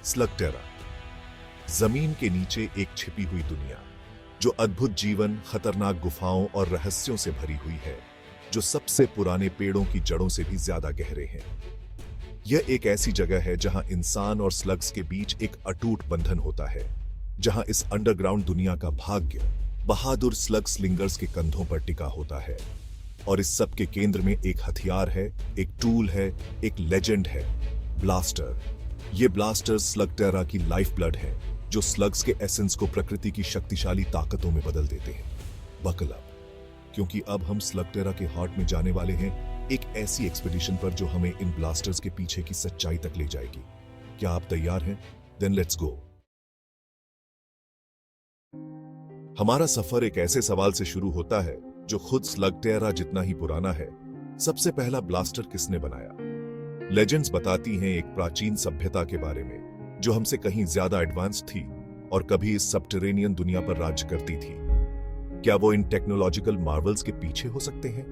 Slugterra, जमीन के नीचे एक छिपी हुई दुनिया जो अद्भुत जीवन, खतरनाक गुफाओं और रहस्यों से भरी हुई है, जो सबसे पुराने पेड़ों की जड़ों से भी ज्यादा गहरे हैं। यह एक ऐसी जगह है जहां इंसान और स्लग्स के बीच एक अटूट बंधन होता है, जहां इस अंडरग्राउंड दुनिया का भाग्य बहादुर स्लग स्लिंगर्स के कंधों पर टिका होता है। और इस सब के केंद्र में एक हथियार है, एक टूल है, एक लेजेंड है, ब्लास्टर। ये ब्लास्टर स्लगटेरा की लाइफ ब्लड है, जो स्लग्स के एसेंस को प्रकृति की शक्तिशाली ताकतों में बदल देते हैं। बकल अप, क्योंकि अब हम स्लगटेरा के हार्ट में जाने वाले हैं, एक ऐसी एक्सपीडिशन पर जो हमें इन ब्लास्टर्स के पीछे की सच्चाई तक ले जाएगी। क्या आप तैयार हैं? Then let's go. हमारा सफर एक ऐसे सवाल से शुरू होता है जो खुद स्लगटेरा जितना ही पुराना है। सबसे पहला ब्लास्टर किसने बनाया? लेजेंड्स बताती हैं एक प्राचीन सभ्यता के बारे में जो हमसे कहीं ज्यादा एडवांस थी और कभी इस सबटेरेनियन दुनिया पर राज्य करती थी। क्या वो इन टेक्नोलॉजिकल मार्वल्स के पीछे हो सकते हैं?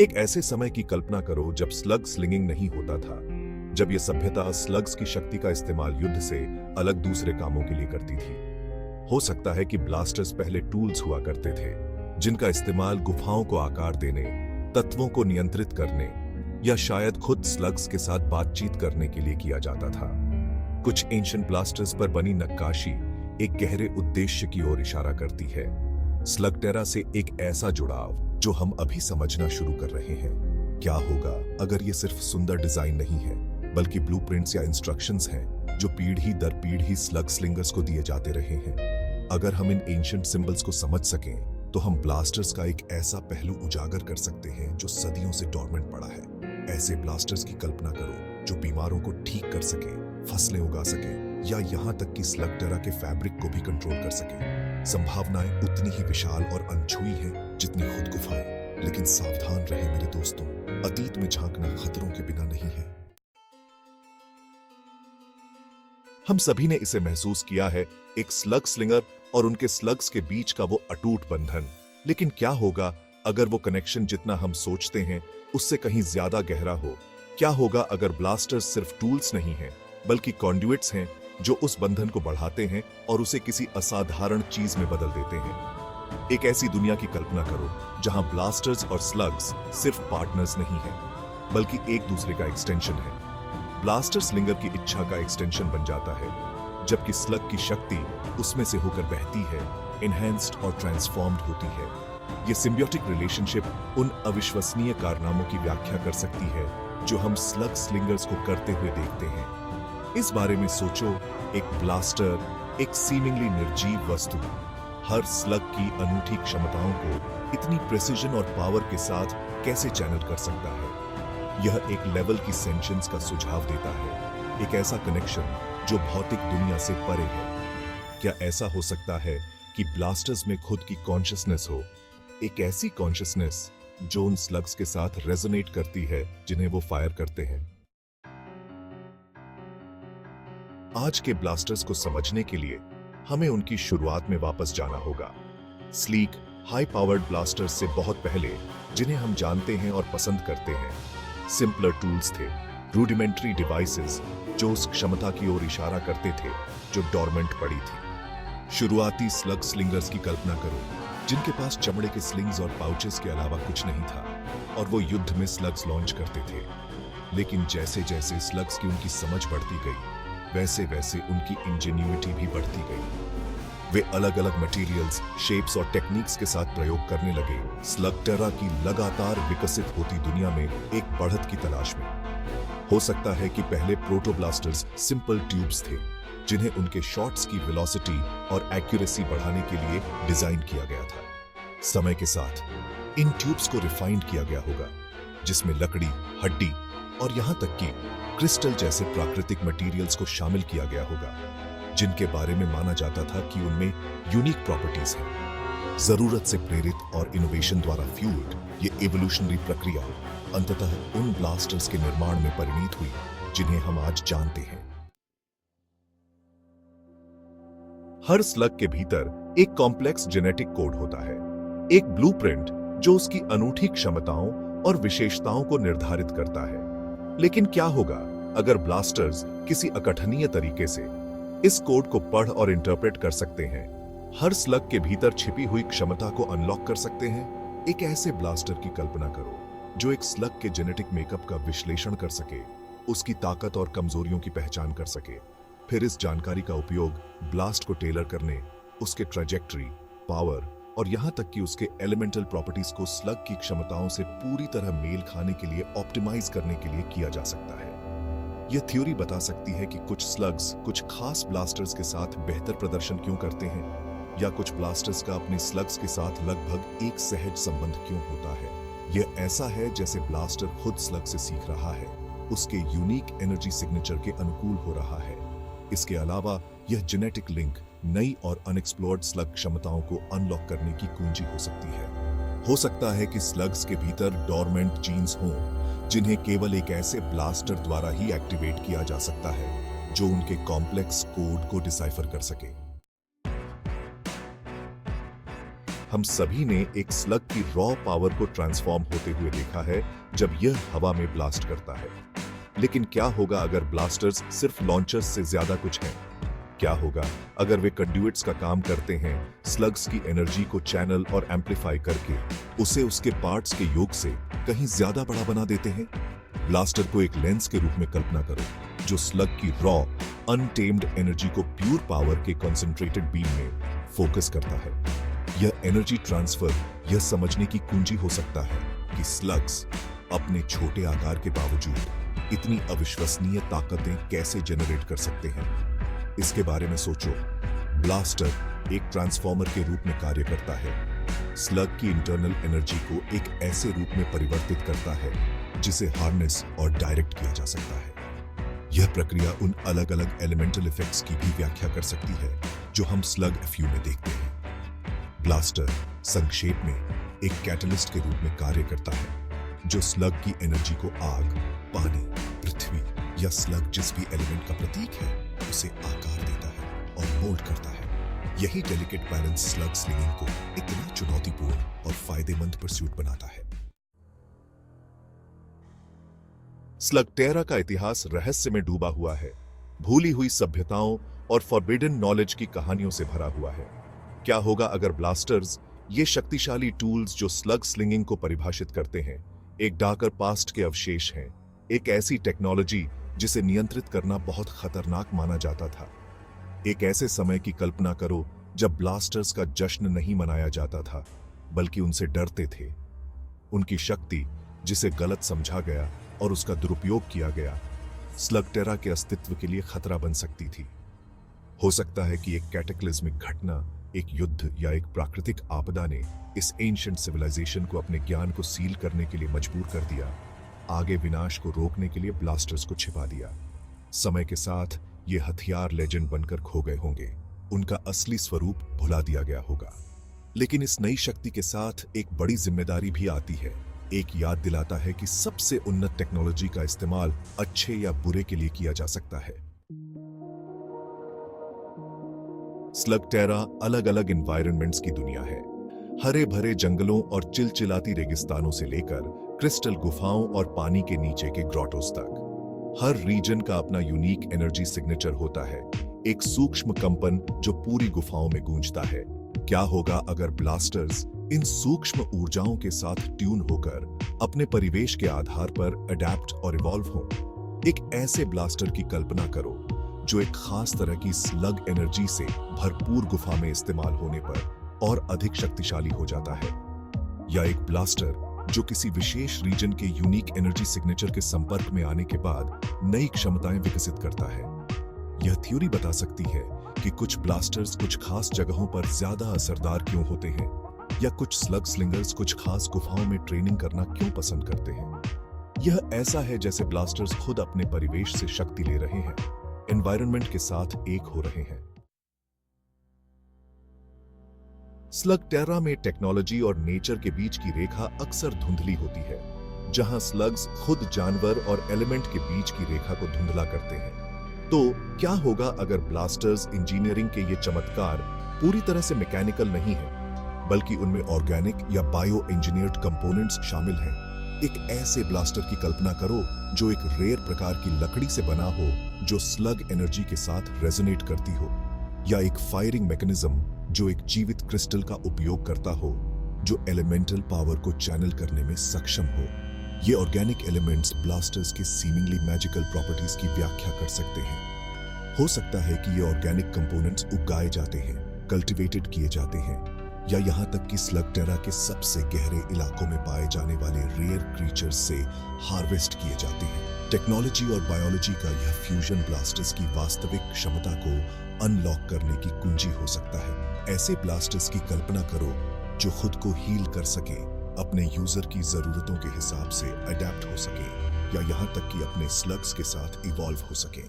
एक ऐसे समय की कल्पना करो जब स्लग स्लिंगिंग नहीं होता था, जब यह सभ्यता स्लग्स की शक्ति का इस्तेमाल युद्ध से अलग दूसरे कामों के लिए करती थी। हो सकता है कि ब्लास्टर्स पहले टूल्स हुआ करते थे जिनका इस्तेमाल गुफाओं को आकार देने, तत्वों को नियंत्रित करने या शायद खुद स्लग्स के साथ बातचीत करने के लिए किया जाता था। कुछ एंशिएंट ब्लास्टर्स पर बनी नक्काशी एक गहरे उद्देश्य की ओर इशारा करती है, स्लगटेरा से एक ऐसा जुड़ाव जो हम अभी समझना शुरू कर रहे हैं। क्या होगा अगर ये सिर्फ सुंदर डिजाइन नहीं है, बल्कि ब्लूप्रिंट्स या इंस्ट्रक्शंस हैं जो पीढ़ी दर पीढ़ी स्लग स्लिंगर्स को दिए जाते रहे हैं। अगर हम इन एंशिएंट सिंबल्स को समझ सकें तो हम ब्लास्टर्स का एक ऐसा पहलू उजागर कर सकते हैं जो सदियों से डोरमेंट पड़ा है। ऐसे ब्लास्टर्स की कल्पना करो जो बीमारों को ठीक कर सके, फसलें उगा सके या यहां तक कि स्लगटेरा के फैब्रिक को भी कंट्रोल कर सके। संभावनाएं उतनी ही विशाल और अनछुई हैं जितनी खुद गुफाएं। लेकिन सावधान रहे मेरे दोस्तों, अतीत में झांकना खतरों के बिना नहीं है। हम सभी ने इसे महसूस किया है, एक स्लग स्लिंगर और उनके स्लग्स के बीच का वो अटूट बंधन। लेकिन क्या होगा अगर वो कनेक्शन जितना हम सोचते हैं उससे कहीं ज्यादा गहरा हो? क्या होगा अगर ब्लास्टर्स सिर्फ टूल्स नहीं हैं, बल्कि कॉन्ड्यूइट्स हैं जो उस बंधन को बढ़ाते हैं और उसे किसी असाधारण चीज में बदल देते हैं? एक ऐसी दुनिया की कल्पना करो जहां ब्लास्टर्स और स्लग्स सिर्फ पार्टनर्स नहीं हैं, बल्कि एक दूसरे का एक्सटेंशन है। ब्लास्टर स्लिंगर की इच्छा का एक्सटेंशन बन जाता है, जबकि स्लग की शक्ति उसमें से होकर बहती है, एनहांस्ड और ट्रांसफॉर्म्ड होती है। ये सिम्बियोटिक रिलेशनशिप उन अविश्वसनीय कारनामों की व्याख्या कर सकती है जो हम स्लग स्लिंगर्स को करते हुए देखते हैं। इस बारे में सोचो, एक ब्लास्टर, एक सीमिंगली निर्जीव वस्तु, हर स्लग की अनूठी क्षमताओं को इतनी प्रिसिजन और पावर के साथ कैसे चैनल कर सकता है। यह एक लेवल की सेंशंस का सुझाव देता है, एक ऐसा कनेक्शन जो भौतिक दुनिया से परे है। क्या ऐसा हो सकता है कि ब्लास्टर्स में खुद की कॉन्शियसनेस हो, एक ऐसी कॉन्शियसनेस जो उन स्लग्स के साथ रेजोनेट करती है जिन्हें वो फायर करते हैं? आज के ब्लास्टर्स को समझने के लिए हमें उनकी शुरुआत में वापस जाना होगा। स्लीक, हाई पावर्ड ब्लास्टर्स से बहुत पहले, जिन्हें हम जानते हैं और पसंद करते हैं, सिंपलर टूल्स थे, रूडिमेंट्री डिवाइसेस जो उस क्षमता की ओर इशारा करते थे जो डोरमेंट पड़ी थी। शुरुआती स्लग स्लिंगर्स की कल्पना करो जिनके पास चमड़े के स्लिंग्स और पाउचेस के अलावा कुछ नहीं था, और वो युद्ध में स्लग्स लॉन्च करते थे। लेकिन जैसे जैसे स्लग्स की उनकी समझ बढ़ती गई, वैसे वैसे उनकी इंजेन्युइटी भी बढ़ती गई। वे अलग अलग मटेरियल्स, शेप्स और टेक्निक्स के साथ प्रयोग करने लगे, स्लगटेरा की लगातार विकसित होती दुनिया में एक बढ़त की तलाश में। हो सकता है कि पहले प्रोटोब्लास्टर्स सिंपल ट्यूब्स थे जिन्हें उनके शॉट्स की वेलोसिटी और एक्यूरेसी बढ़ाने के लिए डिजाइन किया गया था। समय के साथ इन ट्यूब्स को रिफाइंड किया गया होगा, जिसमें लकड़ी, हड्डी और यहां तक कि क्रिस्टल जैसे प्राकृतिक मटेरियल्स को शामिल किया गया होगा, जिनके बारे में माना जाता था कि उनमें यूनिक प्रॉपर्टीज हैं। जरूरत से प्रेरित और इनोवेशन द्वारा फ्यूल्ड ये एवोल्यूशनरी प्रक्रिया अंततः उन ब्लास्टर्स के निर्माण में परिणत हुई जिन्हें हम आज जानते हैं। हर स्लग के भीतर एक कॉम्प्लेक्स जेनेटिक कोड होता है, एक ब्लूप्रिंट जो उसकी अनूठी क्षमताओं और विशेषताओं को निर्धारित करता है। लेकिन क्या होगा अगर ब्लास्टर्स किसी अकथनीय तरीके से इस कोड को पढ़ और इंटरप्रेट कर सकते हैं, हर स्लग के भीतर छिपी हुई क्षमता को अनलॉक कर सकते हैं, एक ऐसे ब्लास्टर की कल्पना करो जो एक स्लग के जेनेटिक मेकअप का विश्लेषण कर सके, उसकी ताकत और कमजोरियों की पहचान कर सके, फिर इस जानकारी का उपयोग ब्लास्ट को टेलर करने, उसके ट्रैजेक्टरी, पावर और यहां तक कि उसके एलिमेंटल प्रॉपर्टीज को स्लग की क्षमताओं से पूरी तरह मेल खाने के लिए ऑप्टिमाइज करने के लिए किया जा सकता है। यह थ्योरी बता सकती है कि कुछ स्लग्स कुछ खास ब्लास्टर्स के साथ बेहतर प्रदर्शन क्यों करते हैं, या कुछ ब्लास्टर्स का अपने स्लग्स के साथ लगभग एक सहज संबंध क्यों होता है। यह ऐसा है जैसे ब्लास्टर खुद स्लग से सीख रहा है, उसके यूनिक एनर्जी सिग्नेचर के अनुकूल हो रहा है। इसके अलावा यह जेनेटिक लिंक नई और अनएक्सप्लोर्ड स्लग क्षमताओं को अनलॉक करने की कुंजी हो सकती है। हो सकता है कि स्लग्स के भीतर डोरमेंट जीन्स हों जिन्हें केवल एक ऐसे ब्लास्टर द्वारा ही एक्टिवेट किया जा सकता है जो उनके कॉम्प्लेक्स कोड को डिसाइफर कर सके। हम सभी ने एक स्लग की रॉ पावर को ट्रांसफॉर्म होते हुए देखा है जब यह हवा में ब्लास्ट करता है। लेकिन क्या होगा अगर ब्लास्टर्स सिर्फ लॉन्चर्स से ज्यादा कुछ हैं? क्या होगा अगर वे कंड्यूइट्स का काम करते हैं, स्लग्स की एनर्जी को चैनल और एम्पलीफाई करके उसे उसके पार्ट्स के योग से कहीं ज्यादा बड़ा बना देते हैं? ब्लास्टर को एक लेंस के रूप में कल्पना करो जो स्लग की रॉ अनटेम्ड एनर्जी को प्योर पावर के कॉन्सेंट्रेटेड बीम में फोकस करता है। यह एनर्जी ट्रांसफर यह समझने की कुंजी हो सकता है कि स्लग्स अपने छोटे आकार के बावजूद इतनी अविश्वसनीय ताकतें कैसे जनरेट कर सकते हैं। इसके बारे में सोचो। ब्लास्टर एक ट्रांसफॉर्मर के रूप में कार्य करता है, स्लग की इंटरनल एनर्जी को एक ऐसे रूप में परिवर्तित करता है जिसे हार्नेस और डायरेक्ट किया जा सकता है। यह प्रक्रिया उन अलग अलग एलिमेंटल इफेक्ट्स की भी व्याख्या कर सकती है जो हम स्लग एफयू में देखते हैं। ब्लास्टर संक्षेप में एक कैटलिस्ट के रूप में कार्य करता है जो स्लग की एनर्जी को आग, पानी, पृथ्वी या स्लग जिस भी एलिमेंट का प्रतीक है उसे आकार देता है और मोल्ड करता है। यही डेलिकेट बैलेंस स्लग स्लिंगिंग को इतना चुनौतीपूर्ण और फायदेमंद परस्यूट बनाता है। स्लगटेरा का इतिहास रहस्य में डूबा हुआ है, भूली हुई सभ्यताओं और फॉरबिडन नॉलेज की कहानियों से भरा हुआ है। क्या होगा अगर ब्लास्टर्स, ये शक्तिशाली टूल्स जो स्लग स्लिंगिंग को परिभाषित करते हैं, एक डार्कर पास्ट के अवशेष हैं, एक ऐसी टेक्नोलॉजी जिसे नियंत्रित करना बहुत खतरनाक माना जाता था। एक ऐसे समय की कल्पना करो जब ब्लास्टर्स का जश्न नहीं मनाया जाता था बल्कि उनसे डरते थे। उनकी शक्ति जिसे गलत समझा गया और उसका दुरुपयोग किया गया, स्लगटेरा के अस्तित्व के लिए खतरा बन सकती थी। हो सकता है कि एक कैटेक्लिज्मिक घटना, एक युद्ध या एक प्राकृतिक आपदा ने इस एंशिएंट सिविलाइजेशन को अपने ज्ञान को सील करने के लिए मजबूर कर दिया, आगे विनाश को रोकने के लिए ब्लास्टर्स को छिपा दिया। समय के साथ ये हथियार लेजेंड बनकर खो गए होंगे, उनका असली स्वरूप भुला दिया गया होगा। लेकिन इस नई शक्ति के साथ एक बड़ी जिम्मेदारी भी आती है। एक याद दिलाता है कि सबसे उन्नत टेक्नोलॉजी का इस्तेमाल अच्छे या बुरे के लिए किया जा सकता है। स्लगटेरा अलग अलग एनवायरनमेंट्स की दुनिया है, हरे भरे जंगलों और चिलचिलाती रेगिस्तानों से लेकर क्रिस्टल गुफाओं और पानी के नीचे के ग्रोटोस तक। हर रीजन का अपना यूनिक एनर्जी सिग्नेचर होता है, एक सूक्ष्म कंपन जो पूरी गुफाओं में गूंजता है। क्या होगा अगर ब्लास्टर्स इन सूक्ष्म ऊर्जाओं के साथ ट्यून होकर अपने परिवेश के आधार पर अडैप्ट और इवॉल्व हों? एक ऐसे ब्लास्टर की कल्पना करो जो एक खास तरह की स्लग एनर्जी से भरपूर गुफा में इस्तेमाल होने पर और अधिक शक्तिशाली हो जाता है, या एक ब्लास्टर जो किसी विशेष रीजन के यूनिक एनर्जी सिग्नेचर के संपर्क में आने के बाद नई क्षमताएं विकसित करता है। यह थ्योरी बता सकती है कि कुछ ब्लास्टर्स कुछ खास जगहों पर ज्यादा असरदार क्यों होते हैं, या कुछ स्लग स्लिंगर्स कुछ खास गुफाओं में ट्रेनिंग करना क्यों पसंद करते हैं। यह ऐसा है जैसे ब्लास्टर्स खुद अपने परिवेश से शक्ति ले रहे हैं, एनवायरनमेंट के साथ एक हो रहे हैं। स्लगटेरा में टेक्नोलॉजी और नेचर के बीच की रेखा अक्सर धुंधली होती है, जहां स्लग्स खुद जानवर और एलिमेंट के बीच की रेखा को धुंधला करते हैं। तो क्या होगा अगर ब्लास्टर्स इंजीनियरिंग के ये चमत्कार पूरी तरह से मैकेनिकल नहीं है, बल्कि उनमें ऑर्गेनिक या बायो इंजीनियर्ड कंपोनेंट्स शामिल हैं? एक ऐसे ब्लास्टर की कल्पना करो जो एक रेयर प्रकार की लकड़ी से बना हो जो स्लग एनर्जी के साथ रेजोनेट करती हो, या एक फायरिंग मैकेनिज्म जो एक जीवित क्रिस्टल का उपयोग करता हो जो एलिमेंटल पावर को चैनल करने में सक्षम हो। ये ऑर्गेनिक एलिमेंट्स ब्लास्टर्स के सीमिंगली मैजिकल प्रॉपर्टीज की व्याख्या कर सकते हैं। हो सकता है कि ये ऑर्गेनिक कंपोनेंट्स उगाए जाते हैं, कल्टीवेटेड किए जाते हैं, या यहाँ तक कि स्लगटेरा के सबसे गहरे इलाकों में पाए जाने वाले रेयर क्रीचर्स से हार्वेस्ट किए जाते हैं। टेक्नोलॉजी और बायोलॉजी का यह फ्यूजन ब्लास्टर्स की वास्तविक क्षमता को अनलॉक करने की कुंजी हो सकता है। ऐसे ब्लास्टर्स की कल्पना करो जो खुद को हील कर सके, अपने यूजर की जरूरतों के हिसाब से अडेप्ट हो सके, या यहां तक कि अपने स्लग्स के साथ इवॉल्व हो सके।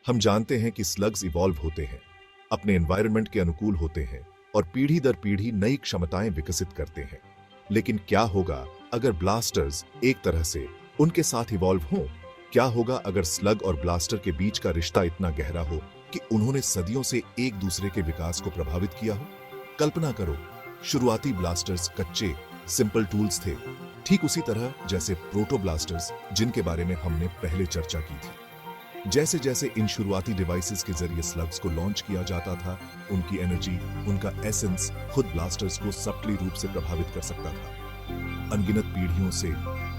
हम जानते हैं कि स्लग्स इवॉल्व होते हैं, अपने एनवायरनमेंट के अनुकूल होते हैं और पीढ़ी दर पीढ़ी नई क्षमताएं विकसित करते हैं। लेकिन क्या होगा अगर ब्लास्टर्स एक तरह से उनके साथ इवॉल्व हों? क्या होगा अगर स्लग और ब्लास्टर के बीच का रिश्ता इतना गहरा हो कि उन्होंने सदियों से एक दूसरे के विकास को प्रभावित किया हो? कल्पना करो, शुरुआती ब्लास्टर्स कच्चे सिंपल टूल्स थे, ठीक उसी तरह जैसे प्रोटो ब्लास्टर्स जिनके बारे में हमने पहले चर्चा की थी। जैसे जैसे इन शुरुआती डिवाइसेस के जरिए स्लग्स को लॉन्च किया जाता था, उनकी एनर्जी, उनका एसेंस खुद ब्लास्टर्स को सटली रूप से प्रभावित कर सकता था। अनगिनत पीढ़ियों से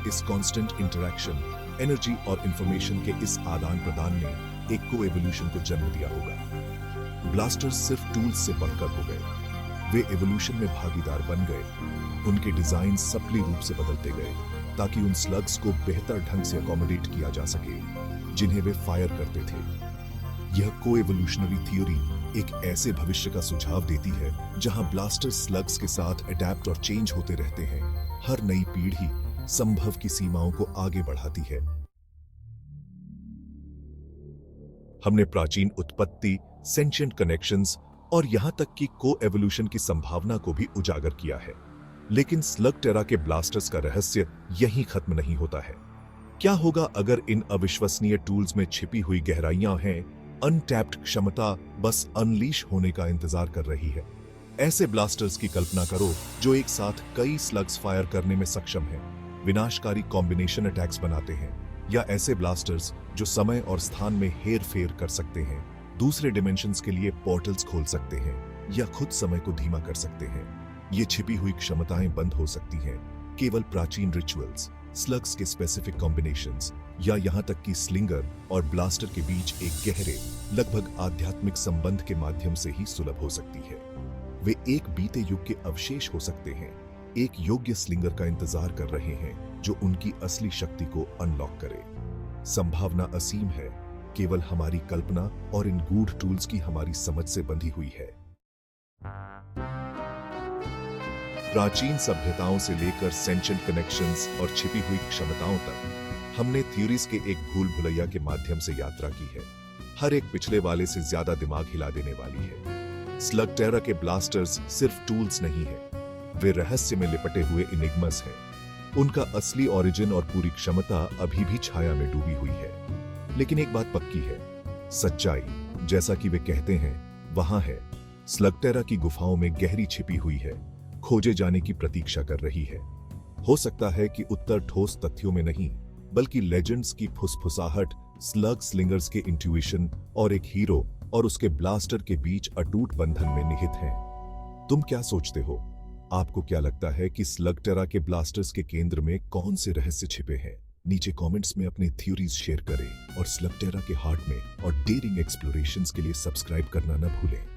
इस कांस्टेंट इंटरैक्शन, एनर्जी और इंफॉर्मेशन के इस आदान प्रदान ने एक को एवोल्यूशन को जन्म दिया होगा। ब्लास्टर्स सिर्फ टूल्स से बढ़कर हो गए, वे एवोल्यूशन में भागीदार बन गए। उनके डिजाइन सटली रूप से बदलते गए ताकि उन स्लग्स को बेहतर ढंग से अकोमोडेट किया जा सके जिन्हें वे फायर करते थे। यह को एवोल्यूशनरी थ्योरी एक ऐसे भविष्य का सुझाव देती है जहां ब्लास्टर स्लग्स के साथ अडैप्ट और चेंज होते रहते हैं। हर नई पीढ़ी संभव की सीमाओं को आगे बढ़ाती है। हमने प्राचीन उत्पत्ति, सेंशिएंट कनेक्शंस और यहां तक कि को एवोल्यूशन की संभावना को भी उजागर किया है। लेकिन स्लगटेरा के ब्लास्टर्स का रहस्य यहीं खत्म नहीं होता है। क्या होगा अगर इन अविश्वसनीय टूल्स में छिपी हुई गहराइयां हैं, अनटैप्ड क्षमता बस अनलीश होने का इंतजार कर रही है? ऐसे ब्लास्टर्स की कल्पना करो जो एक साथ कई स्लग्स फायर करने में सक्षम हैं, विनाशकारी कॉम्बिनेशन अटैक्स बनाते हैं, या ऐसे ब्लास्टर्स जो समय और स्थान में हेर फेर कर सकते हैं, दूसरे डिमेंशंस के लिए पोर्टल्स खोल सकते हैं, या खुद समय को धीमा कर सकते हैं। ये छिपी हुई क्षमताएं बंद हो सकती हैं केवल प्राचीन रिचुअल्स, स्लग्स के स्पेसिफिक कॉम्बिनेशंस, या यहां तक कि स्लिंगर और ब्लास्टर के बीच एक गहरे, लगभग आध्यात्मिक संबंध के माध्यम से ही सुलभ हो सकती है। वे एक बीते युग के अवशेष हो सकते हैं, एक योग्य स्लिंगर का इंतजार कर रहे हैं जो उनकी असली शक्ति को अनलॉक करे। संभावना असीम है, केवल हमारी कल्पना और इन गूढ़ टूल्स की हमारी समझ से बंधी हुई है। प्राचीन सभ्यताओं से लेकर सेंशिएंट कनेक्शंस और छिपी हुई क्षमताओं तक हमने थ्योरीज के एक भूल भुलैया के माध्यम से यात्रा की है। हर एक पिछले वाले से ज्यादा दिमाग हिला देने वाली है। स्लगटेरा के ब्लास्टर्स सिर्फ टूल्स नहीं है, वे रहस्य में लिपटे हुए इनिग्मस हैं। उनका असली ओरिजिन और पूरी क्षमता अभी भी छाया में डूबी हुई है। लेकिन एक बात पक्की है, सच्चाई, जैसा कि वे कहते हैं, वहां है। स्लगटेरा की गुफाओं में गहरी छिपी हुई है, खोजे जाने की प्रतीक्षा कर रही है। हो सकता है कि उत्तर ठोस तथ्यों में नहीं, बल्कि लेजेंड्स की फुसफुसाहट, स्लग स्लिंगर्स के इंट्यूशन और एक हीरो और उसके ब्लास्टर के बीच अटूट बंधन में निहित हैं। तुम क्या सोचते हो? आपको क्या लगता है कि स्लगटेरा के ब्लास्टर्स के केंद्र में कौन से रहस्य छिपे हैं? नीचे कमेंट्स में अपनी थ्योरीज शेयर करें और स्लगटेरा के हार्ट में और डेयरिंग एक्सप्लोरेशंस के लिए सब्सक्राइब करना न भूलें।